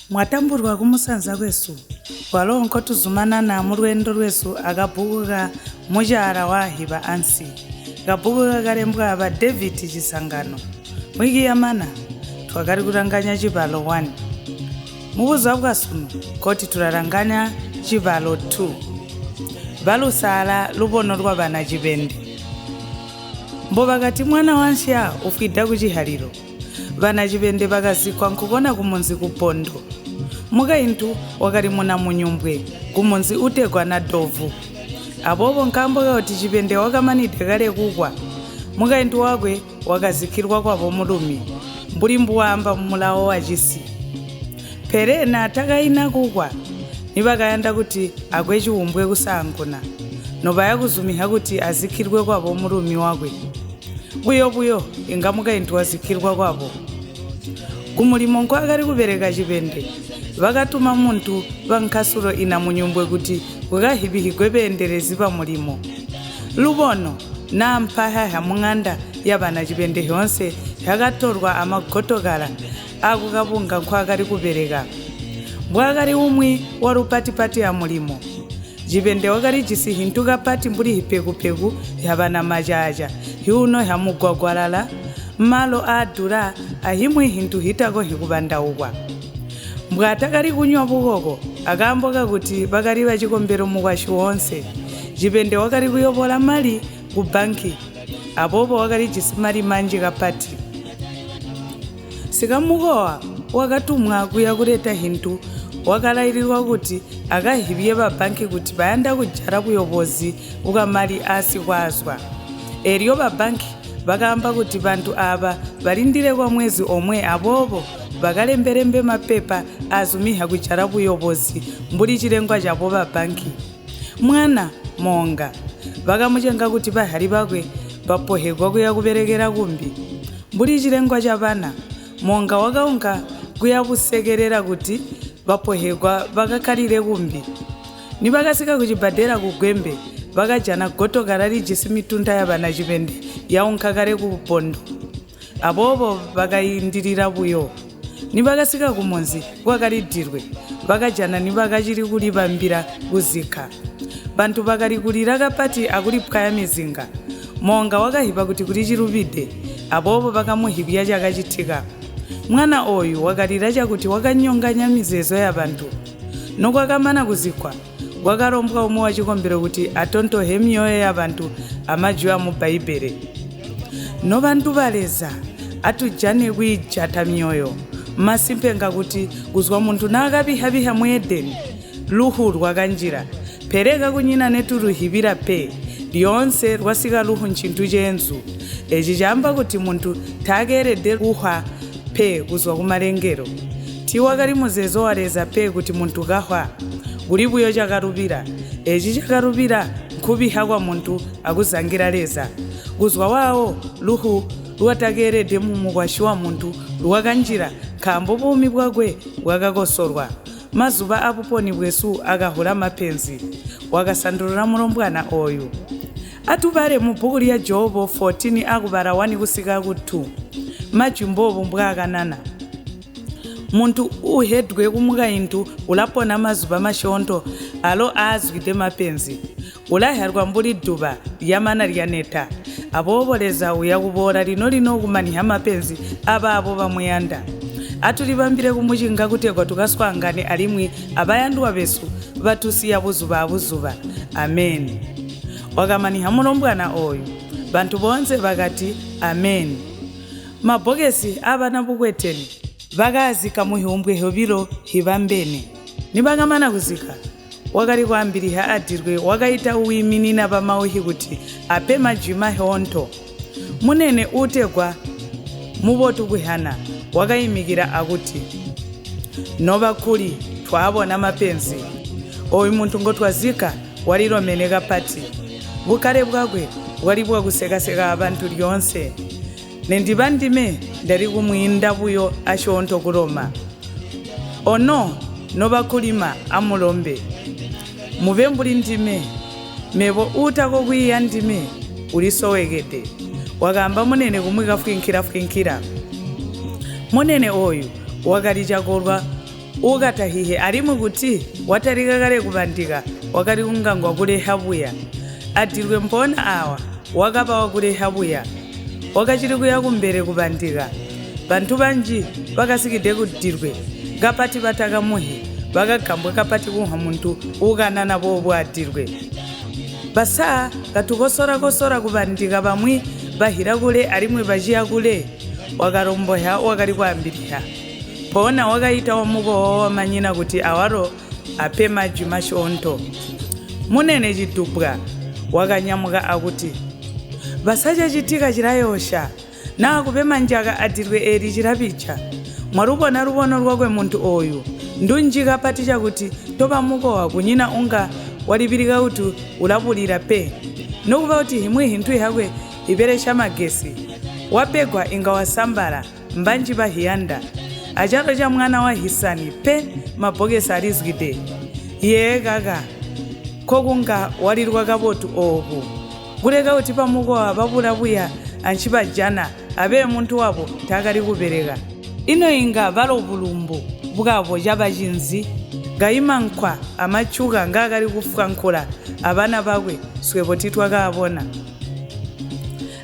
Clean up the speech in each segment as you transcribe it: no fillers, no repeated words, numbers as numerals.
Mwatamburwa kumusanza kwesu walonko tuzumana na mulwendo lwesu akabhukuka Mucaala Waazyiba Ansi kabhukuka kalembwa aba David Chisangano mwiki yamana twakali kulanganya Cibalo 1 mubuza bwasuno koti tulalanganya Cibalo 2 balusala lubono lwa bana Cibende mboba kati mwana wansha ufida kuchihaliro bana Cibende bakazikwa nkukona kumunzi kupondo mukaintu wakali muna munyumbwe kumunzi utegwa na dovu abobo nkambo yoti Cibende wakamanide kale kukwa mukaintu wakwe wakazikirwa kwabo mulumi mbulimbu wamba mulawo wachisi perena atakaina kukwa nibakayanda kuti akwechiumbwe kusanguna noba yakuzumiha kuti azikirwe kwabo mulumi wakwe buyo inga mukaintu wazikirwa kwabo kumulimo nkwakali kubereka Cibende bakatuma muntu bankasulo ina munyumbwe kuti ukahibihigwe benderezi ba mulimo lubono na mpaha munganda yabana Cibende yonse yakatorwa amagotokala akukabunga nkwakali kubereka bwakali umwi warupatipati ya mulimo Cibende wakali jisihintuka pati mbuli hipekupeku yabana majaja yuno yamugwagwalala malo adura ahimwe hintu hitako hikubanda ukwa mbwatakali kunywa bukoko akamboka kuti bakali bachikombero mukwashi wonse Cibende wakali kuyobola mali ku banki abobo wakali jisimali manji kapati sikamukowa wakatumwa kuya kuleta hintu wakalairirwa kuti akahibye ba banki kuti bayanda kujara kuyobozi ukamali asi kwazwa eriyo ba banki bakamba kuti bantu aba balindire kwa mwezi omwe abobo bakalemberembe mapepa azumiha kujara kuyobozi mbuli chilengwa chapo ba banki mwana monga bakamuchenga kuti bahali bakwe bapohegwa kuya kuberekera kumbi mbuli chilengwa cha bana monga wakaunga kuya kusekerera kuti bapohegwa bakakalire kumbi nibakasika kuchibhadhera kugwembe bakajana gotokala lijisi mitunda ya bana Cibende yaunkakale kupondo abobo bakayindirira buyo nibakasika kumunzi kwakalidirwe bakajana nibakachiri kulibambira kuzika bantu bakalikulira kapati akulipkaya mizinga monga wakahipa kuti kuli chilupide abobo bakamuhipya chakachitika mwana oyu wakalira chakuti wakanyonganya mizezo ya bantu nokwakamana kuzikwa wakalombwa umwe wachikombero kuti atontohe myoyo ya bantu amajuwa mu Baibele no bantu baleza atujane kwijata myoyo masimpenga kuti kuzwa muntu nakabihabiha mu Edeni luhu rwakanjira pereka kunyina netu ruhibira pe lyonse rwasika luhu nchintu chenzu echi chamba kuti muntu takerede kuhwa pe kuzwa kumalengero tiwakali muzezo waleza pe kuti muntu kahwa kuli buyo chakarubira echi chakarubira nkubiha kwa muntu akuzangira leza kuzwa wawo luhu luwatakerede mumukwashi wa muntu luwakanjira khambo bumi bwakwe bwakakosorwa mazuba apoponi bwesu akahula mapenzi wakasandulula mulombwana oyu atubale mu bhuku lya Jobo 14 akubala 1 kusika ku 2 majimbobo mbwakanana muntu uhedwe kumukaintu ulapona mazuba mashonto alo azwide mapenzi ulaherwa mbuli duba yamana lyaneta aboboleza uyakubora lino kumaniha mapenzi ababo bamuyanda atulibambire kumuchinga kutegwa tukaswangane alimwi abayandu abesu batusiya buzuba amen wakamaniha mulombwana oyu bantu bonse bakati amen mabhokesi abana bukweteni bakazika muhiumbwe hobilo hibambene nibakamana kuzika wakali kwambiriha adirwe wakaita uwiminina pamauhi kuti ape majima honto munene utegwa mubotu kuhana wakayimikira akuti noba kuli twabona mapenzi oyu muntu ngotwazika walilomeneka pati bukale bwakwe walibwa kusekaseka abantu lyonse nendibandime ndari kumwinda buyo ashonto kuloma ono noba kulima amulombe mube mbuli ndime mebo utako kwiya ndime ulisowekede wakamba munene kumwika fukinkira munene oyu wakali chakolwa ukatahihe arimu kuti watarika kare kubandika wakari ungangwa kureha buya adirwe mpona awa wakapa wakureha buya wakachiri kuya kumbere kubandika bantu banji vakasikide kudirwe kapati vatakamuhi vakagambwe kapati kuha muntu ukanana vovo adirwe basa katukosora kubandika vamwe vahira kule arimwe vachiya kule wakaromboha wakari kuambiriha pona wakaita wamukoho wamanyina kuti awaro ape majwi mashonto munene chidubwa wakanyamuka akuti vasachachitika chirayosha nakupe manjaka adirwe eri chirapicha mwarubona rubono rwakwe muntu oyu ndunjika pati chakuti topamukowa kunyina unga walipirika kuti ulapulira pe nokuva kuti himwe hintu ihakwe iperesha magesi wapegwa inga wasambala mbanji vahiyanda achalo cha mwana wa Hisani pe mabhokesi arizgide iye kaka kokunga walirwa kabotu oku kuleka kuti pamukowa vapulapuya anchipajana abe muntu wapo takari kupereka ino inga valo bulumbu bwavo chabachinzi ngayima nkwa amachuka ngakari kufukankula abana bakwe swebo titwakabona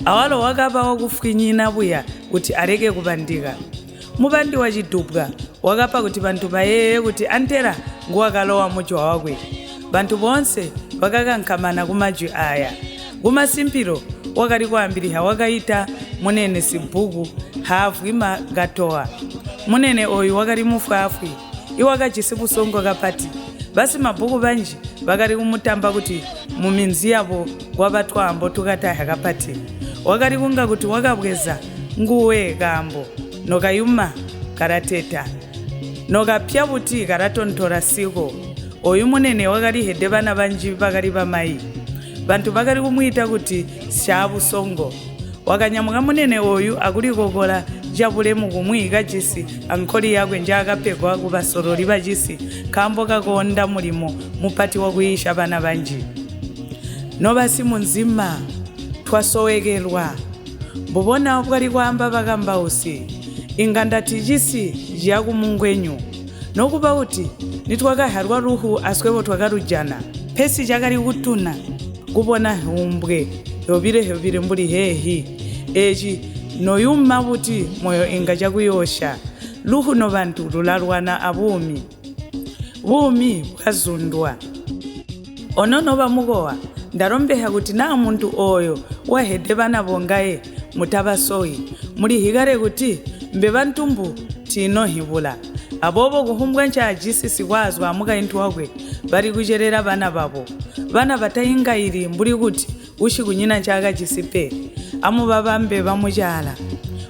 awalo wakapa wakufukinyina buya kuti areke kubandika mubandi wa chidubwa wakapa kuti bantu bayeye kuti antera nguwakalowa muchwa wakwe bantu bonse vakakankamana kumajwi aya kumasimpiro wakari kuambiriha wakaita munene sibhuku haafwi magatowa munene oyu wakari mufwafwi iwakachisi busongo kapati basi mabhuku banji vakari kumutamba kuti muminzi yavo wavatwambo tukataha kapati wakari kunga kuti wakabweza nguwe kambo nokayuma karateta nokapya buti karatontora siko oyu munene wakari hede vana vanji vakari vamai bantu vakari kumuita kuti shabusongo wakanyamuka munene oyu akulikokola jabulemu kumwika jisi ankoli yakwe nja akapegwa kuvasorori vajisi kambo kakonda mulimo mupati wakuisha vana vanji novasi munzima twasowekelwa mbubona bwari kwamba vakamba usi ingandati jisi jakumungwenyu nokuva kuti nitwakaharwa ruhu aswevo twakarujana pesi chakari kutuna kubona humbwe yovire mbuli hehi echi noyuma kuti moyo inga chakuyosha luhu no vantu lulalwana abumi bumi bwazundwa onono bamukowa ndarombeha kuti na muntu oyo wahede bana bongaye mutabasoyi muri higare kuti mbe bantumbu tino hibula abobo kuhumbwa nchajisi sikwazwa amuka intu wakwe bari kucherera bana babo bana batayinga iri mburi kuti ushi kunyina nchaka chisipe amu babambe bamuchala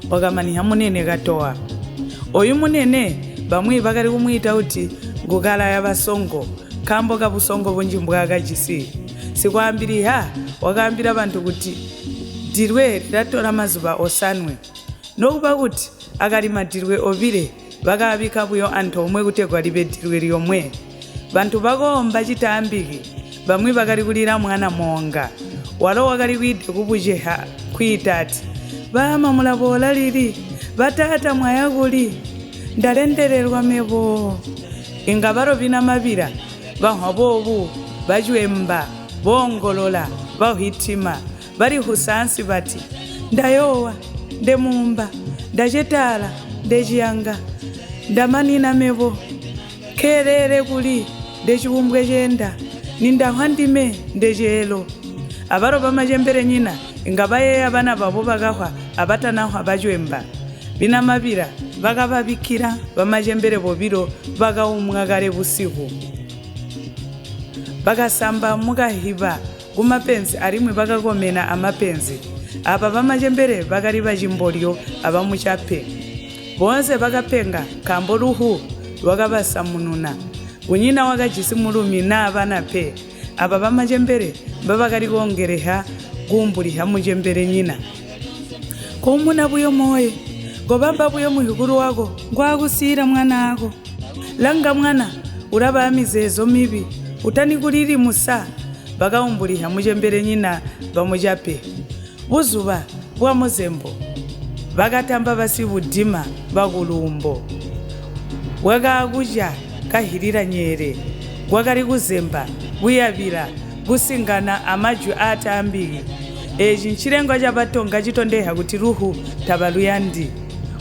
wakamani hamunene katoa oyu munene bamwi bakari kumwita kuti ngukala ya basongo kambo kabusongo bunjimbwa kajisi sikwambiriha wakambira bantu kuti dirwe ratora mazuba osanwe nokuba kuti akali madirwe obire bakabika buyo anthu omwe kutegwa libe dirwe lyomwe bantu bakomba chitambiki bamwe bakali kulira mwana monga walo wakali kwide kubujeha kwitati bama mulabola lili batata mwayakuli ndalendererwa mebo inga baro bina mabira bahobobu bajwemba bongolola bahitima bari husansi bati ndayowa ndemumba ndajetala ndejiyanga ndamanina mebo kerere kuli ndechikumbwe jenda nindahwandime ndejelo abaro bamajembere nyina ingabaye abana babo bagahwa abatanahwa bajwemba bina mabira bagababikira bamajembere bobiro bagawumwagare busiku bagasamba mugahiba kumapenzi arimwe bagakomena amapenzi aba bamajembere bagari bajimbolyo abamuchape bonse bagapenga kambo ruhu wagabasamununa unyina wakajisi mulumi na abana pe aba bamajembere babagari gongereha gumburiha mujembere nyina kumuna buyo moye gobamba buyo muhiguru wako ngwagusira mwana ako langa mwana urabamizezo mibi utanikuliri musa bagahumburiha mujembere nyina bamujape buzuba bwa muzembo bagatamba basibudima bagulumbo wakakuja kahirira nyere wakari kuzemba kuyavira kusingana amaju atambiri echi nchirengo chapatonga chitondeha kuti ruhu tabaluyandi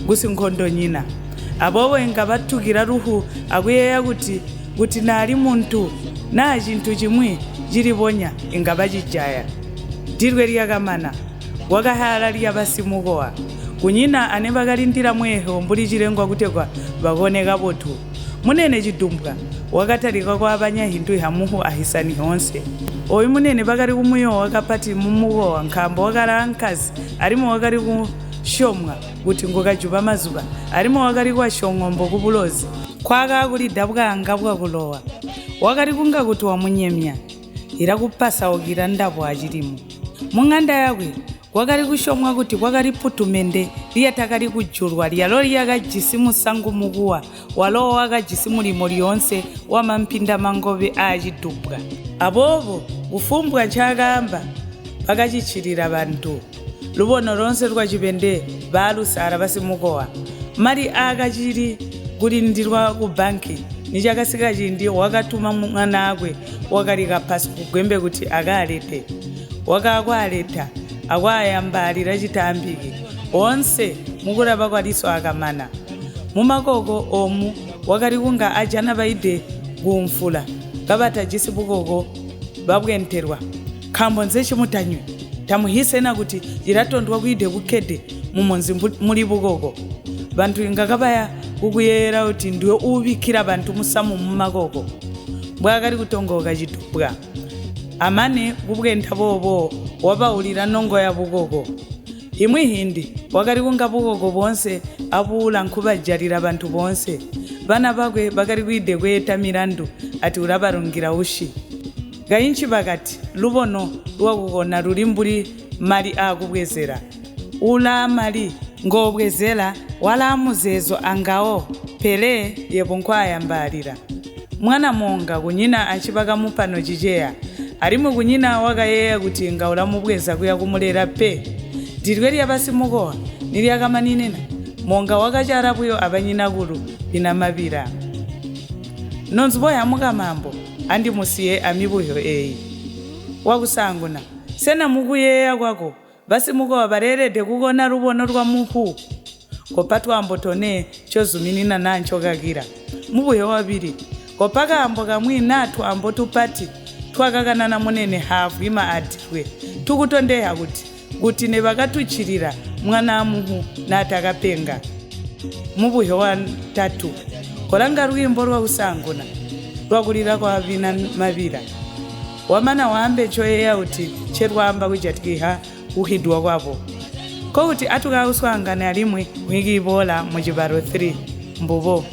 kusinkhondo nyina abobo inga batukira ruhu akuyeya kuti nali muntu na chintu chimwe chiliponya inga bachijaya dirwe lyakamana wakahala lyabasimukowa kunyina ane bakalindira mweho mbuli chilengwa kutekwa bakoneka pothu munene chidumbwa wakatalika kwa abanyahindu hamuhu ahisani honse oyu munene bakali kumuyo wakapati mumukowa nkhambo wakala nkazi alimo wakali kushomwa kuti ngokajupa mazuba alimo wakali kwa shong'ombo kubulozi kwaka kulidabwa angabwa kulowa wakali kunga kuti wamunyemya ira kupasa okira ndapo achilimo mung'anda yakwe wakali kushomwa kuti wakali putumende liyatakali kujulwa lyalo lyakajisimu sangu mukuwa walowa wakajisimu limo lyonse wamampinda mangobe achidubwa abobo kufumbwa nchakamba bakachichirira bantu lubono lonse lwachipende balusala basimukowa mali akachili kulindirwa ku banki nichakasika chindi wakatuma mwana akwe wakalika pasi kugwembe kuti akalete wakakwaleta akwayambalira chitambiki onse mukulapa kwaliso akamana mumakoko omu wakali kunga ajana baide kumfula kabata jisi bukoko babwenterwa khambo nze chimutanywe tamuhisena kuti iratondwa kuide kukede mumonzi muli bukoko bantu ingakabaya kukuyera kuti ndiwe ubikira bantu musamu mumakoko bwakali kutongoka chitubwa amane kubwenta bobo wabaulira nongo ya bukoko imwe hindi wakali kunga bukoko bonse abula nkubajalira bantu bonse bana bakwe bakali kuide kweta mirandu ati urabarungira ushi gayinchi bakati lubono lwakukona lulimbuli mali akubwezera ula mali ngobwezera wala muzezo angao pele yebo nkwayambalira mwana monga kunyina achipaka mupano chicheya alimu kunyina wakayeya kuti ngaula mubweza kuya kumulera pe dirwe lyabasimukowa nilyakamanina monga wakacharapuyo abanyinakulu bina mabira nonziboya mukamambo andi musiye amibuyo eyi wakusanguna sena mukuyeya kwako basimukowa barerede kukona lubono lwa muhu kopatwa ambotone chozuminina nancho kakira mubuyo wabiri kopaka ambo kamwi natu ambo tupati twakakanana munene hafu ima atirwe tukutondeha kuti nebakatuchirira mwana amuhu natakapenga mubuyo wa tatu kolanga rwimbo rwakusanguna rwakulira kwa vina mavira wamana wambe choyeya kuti cherwamba kujatikiha uhidwa kwapo ko kuti atukauswangana alimwe wikibola mu Cibalo 3 mbubo